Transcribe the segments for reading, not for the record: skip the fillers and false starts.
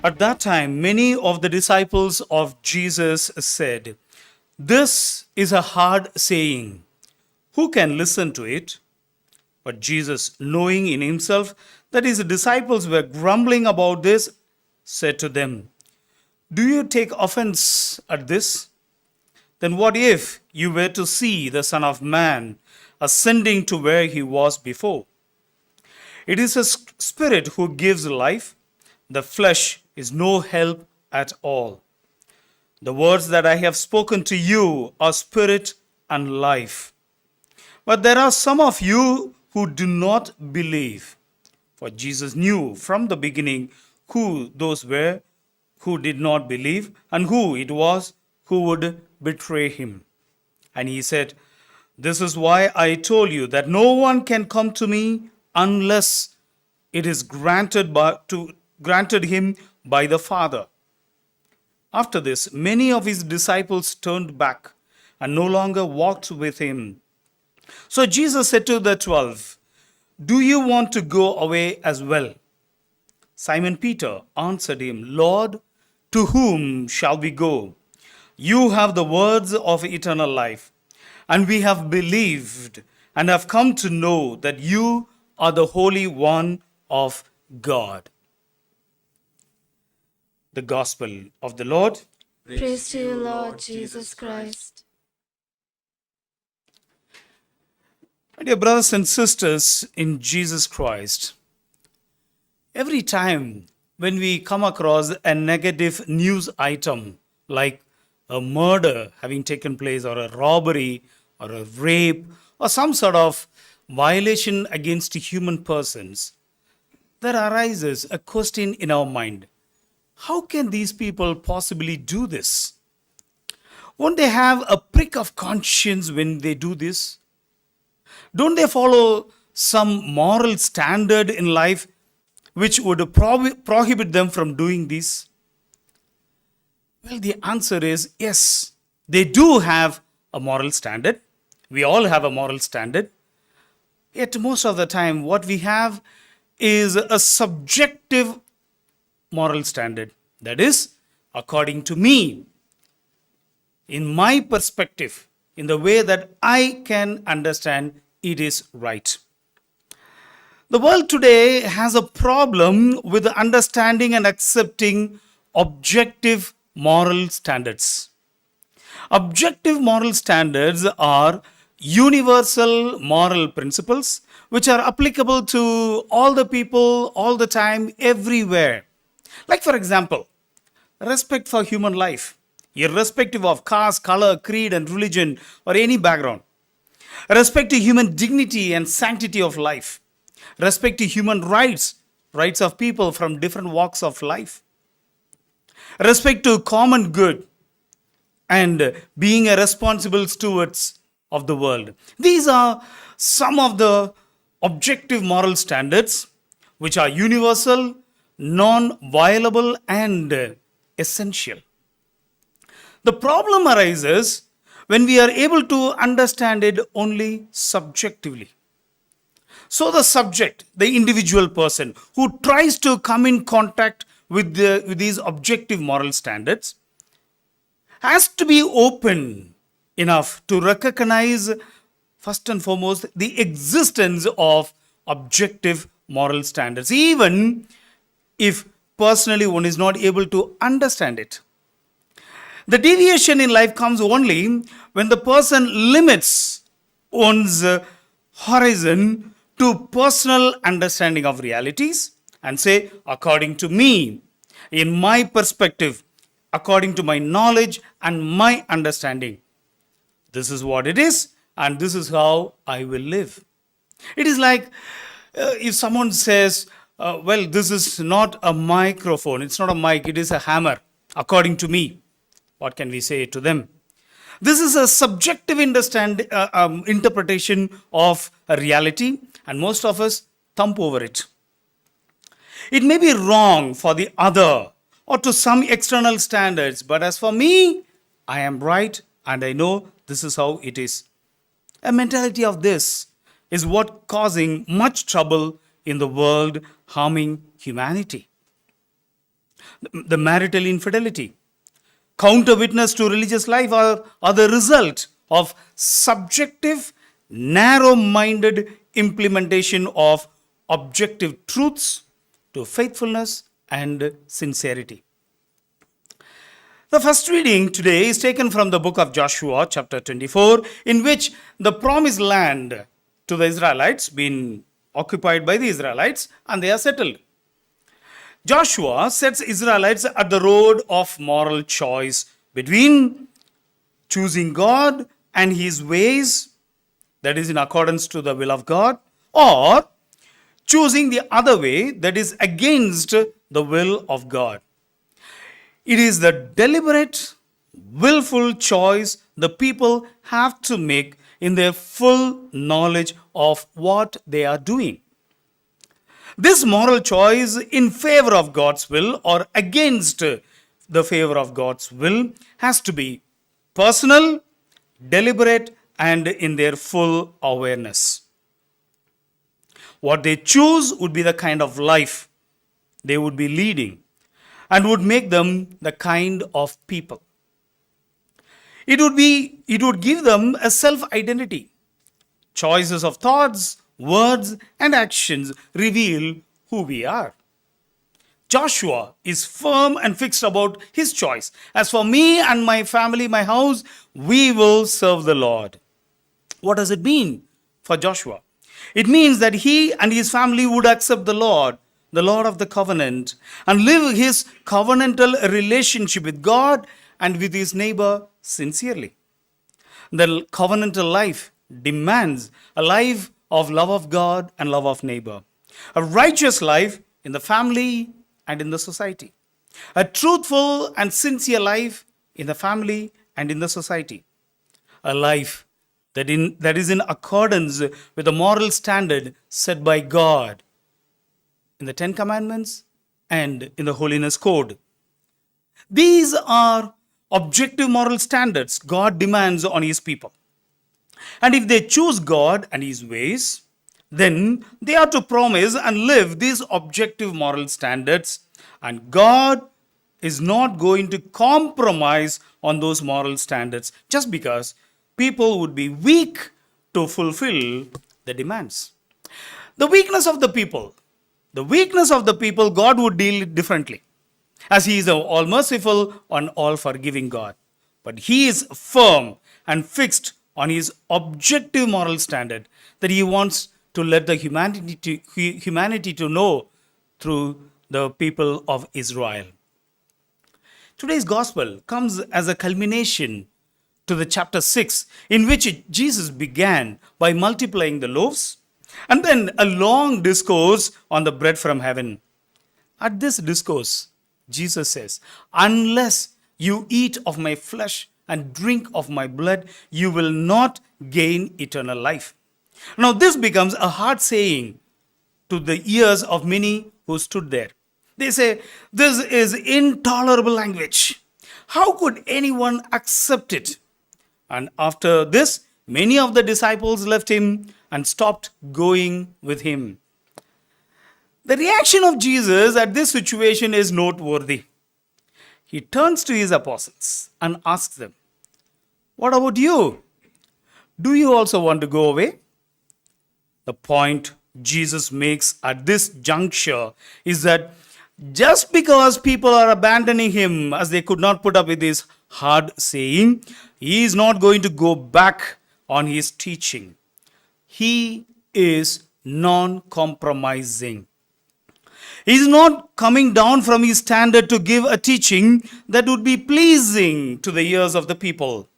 At that time, many of the disciples of Jesus said, "This is a hard saying. Who can listen to it?" But Jesus, knowing in himself that his disciples were grumbling about this, said to them, "Do you take offense at this? Then what if you were to see the Son of Man ascending to where he was before? It is a spirit who gives life. The flesh is no help at all. The words that I have spoken to you are spirit and life. But there are some of you who do not believe." For Jesus knew from the beginning who those were who did not believe and who it was who would betray him. And he said, "This is why I told you that no one can come to me unless it is granted him by the Father." After this, many of his disciples turned back and no longer walked with him. So Jesus said to the 12, "Do you want to go away as well?" Simon Peter answered him, "Lord, to whom shall we go? You have the words of eternal life, and we have believed and have come to know that you are the Holy One of God." The Gospel of the Lord. Praise to you, Lord Jesus Christ. My dear brothers and sisters in Jesus Christ, every time when we come across a negative news item like a murder having taken place, or a robbery, or a rape, or some sort of violation against human persons, there arises a question in our mind. How can these people possibly do this? Won't they have a prick of conscience when they do this? Don't they follow some moral standard in life which would prohibit them from doing this? Well, the answer is yes. They do have a moral standard. We all have a moral standard. Yet most of the time what we have is a subjective moral standard. That is, according to me, in my perspective, in the way that I can understand it is right. The world today has a problem with understanding and accepting objective moral standards. Objective moral standards are universal moral principles which are applicable to all the people, all the time, everywhere. Like, for example, respect for human life, irrespective of caste, color, creed, and religion, or any background. Respect to human dignity and sanctity of life. Respect to human rights, rights of people from different walks of life. Respect to common good and being a responsible stewards of the world. These are some of the objective moral standards which are universal, non-violable, and essential. The problem arises when we are able to understand it only subjectively. So the subject, the individual person who tries to come in contact with these objective moral standards has to be open enough to recognize, first and foremost, the existence of objective moral standards, even if personally one is not able to understand it. The deviation in life comes only when the person limits one's horizon to personal understanding of realities and say, according to me, in my perspective, according to my knowledge and my understanding, this is what it is and this is how I will live. It is like if someone says, well, this is not a microphone, it's not a mic, it is a hammer, according to me. What can we say to them? This is a subjective interpretation of a reality, and most of us thump over it. It may be wrong for the other or to some external standards, but as for me, I am right and I know this is how it is. A mentality of this is what causing much trouble in the world, harming humanity. The marital infidelity, counter witness to religious life are the result of subjective, narrow minded implementation of objective truths to faithfulness and sincerity. The first reading today is taken from the book of Joshua, chapter 24, in which the promised land to the Israelites been occupied by the Israelites and they are settled. Joshua sets Israelites at the road of moral choice between choosing God and his ways, that is in accordance to the will of God, or choosing the other way, that is against the will of God. It is the deliberate, willful choice the people have to make in their full knowledge of what they are doing. This moral choice in favor of God's will or against the favor of God's will has to be personal, deliberate, and in their full awareness. What they choose would be the kind of life they would be leading and would make them the kind of people. It would give them a self-identity. Choices of thoughts, words, and actions reveal who we are. Joshua is firm and fixed about his choice. As for me and my family, my house, we will serve the Lord. What does it mean for Joshua? It means that he and his family would accept the Lord of the covenant, and live his covenantal relationship with God and with his neighbor sincerely. The covenantal life demands a life of love of God and love of neighbor, a righteous life in the family and in the society, a truthful and sincere life in the family and in the society, a life that is in accordance with the moral standard set by God in the Ten Commandments and in the Holiness Code. These are objective moral standards God demands on his people. And if they choose God and his ways, then they are to promise and live these objective moral standards, and God is not going to compromise on those moral standards just because people would be weak to fulfill the demands. The weakness of the people, God would deal differently, as he is an all merciful and all forgiving God. But he is firm and fixed on his objective moral standard that he wants to let the humanity to know through the people of Israel. Today's gospel comes as a culmination to the chapter 6, in which Jesus began by multiplying the loaves and then a long discourse on the bread from heaven. At this discourse, Jesus says, "Unless you eat of my flesh and drink of my blood, you will not gain eternal life." Now, this becomes a hard saying to the ears of many who stood there. They say, "This is intolerable language. How could anyone accept it?" And after this, many of the disciples left him and stopped going with him. The reaction of Jesus at this situation is noteworthy. He turns to his apostles and asks them, "What about you? Do you also want to go away?" The point Jesus makes at this juncture is that just because people are abandoning him as they could not put up with his hard saying, he is not going to go back on his teaching. He is non-compromising. He is not coming down from his standard to give a teaching that would be pleasing to the ears of the people.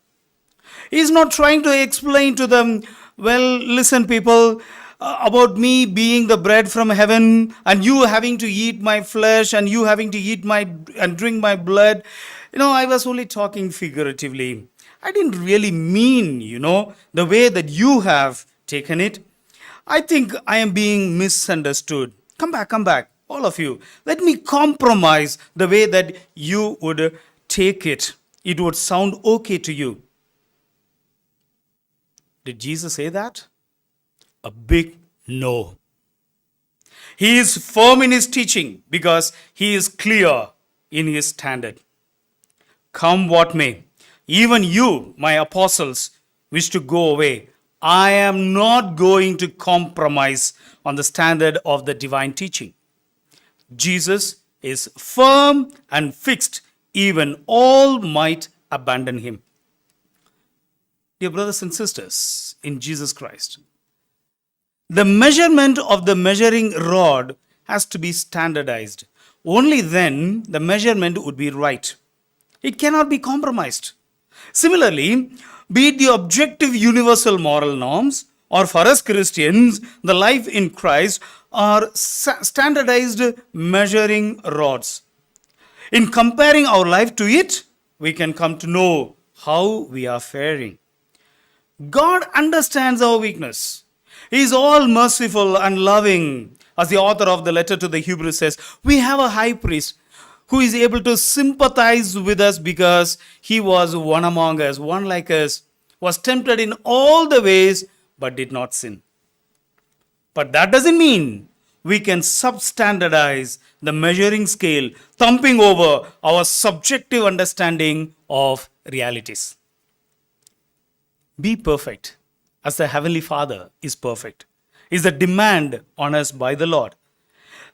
He is not trying to explain to them, "Well, listen, people, about me being the bread from heaven and you having to eat my flesh and you having to eat my and drink my blood. I was only talking figuratively. I didn't really mean, the way that you have taken it. I think I am being misunderstood. Come back, all of you. Let me compromise the way that you would take it. It would sound okay to you." Did Jesus say that? A big no. He is firm in his teaching because he is clear in his standard. Come what may, even you, my apostles, wish to go away. I am not going to compromise on the standard of the divine teaching. Jesus is firm and fixed, even all might abandon him. Dear brothers and sisters in Jesus Christ, the measurement of the measuring rod has to be standardized. Only then the measurement would be right. It cannot be compromised. Similarly, be it the objective universal moral norms or for us Christians, the life in Christ are standardized measuring rods. In comparing our life to it, we can come to know how we are faring. God understands our weakness. He is all merciful and loving. As the author of the letter to the Hebrews says, we have a high priest who is able to sympathize with us because he was one among us, one like us, was tempted in all the ways but did not sin. But that doesn't mean we can substandardize the measuring scale, thumping over our subjective understanding of realities. Be perfect as the Heavenly Father is perfect, is a demand on us by the Lord.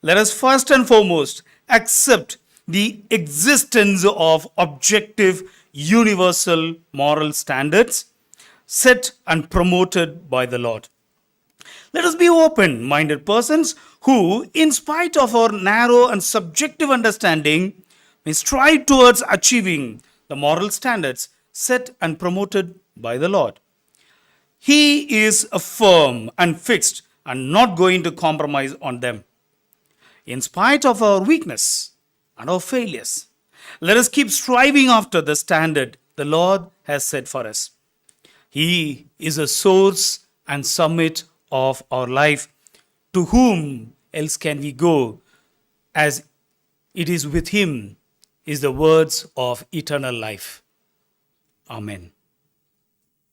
Let us first and foremost accept the existence of objective, universal moral standards set and promoted by the Lord. Let us be open-minded persons who, in spite of our narrow and subjective understanding, may strive towards achieving the moral standards set and promoted by the Lord. He is firm and fixed and not going to compromise on them. In spite of our weakness and our failures, let us keep striving after the standard the Lord has set for us. He is a source and summit of our life. To whom else can we go, as it is with him is the words of eternal life. Amen.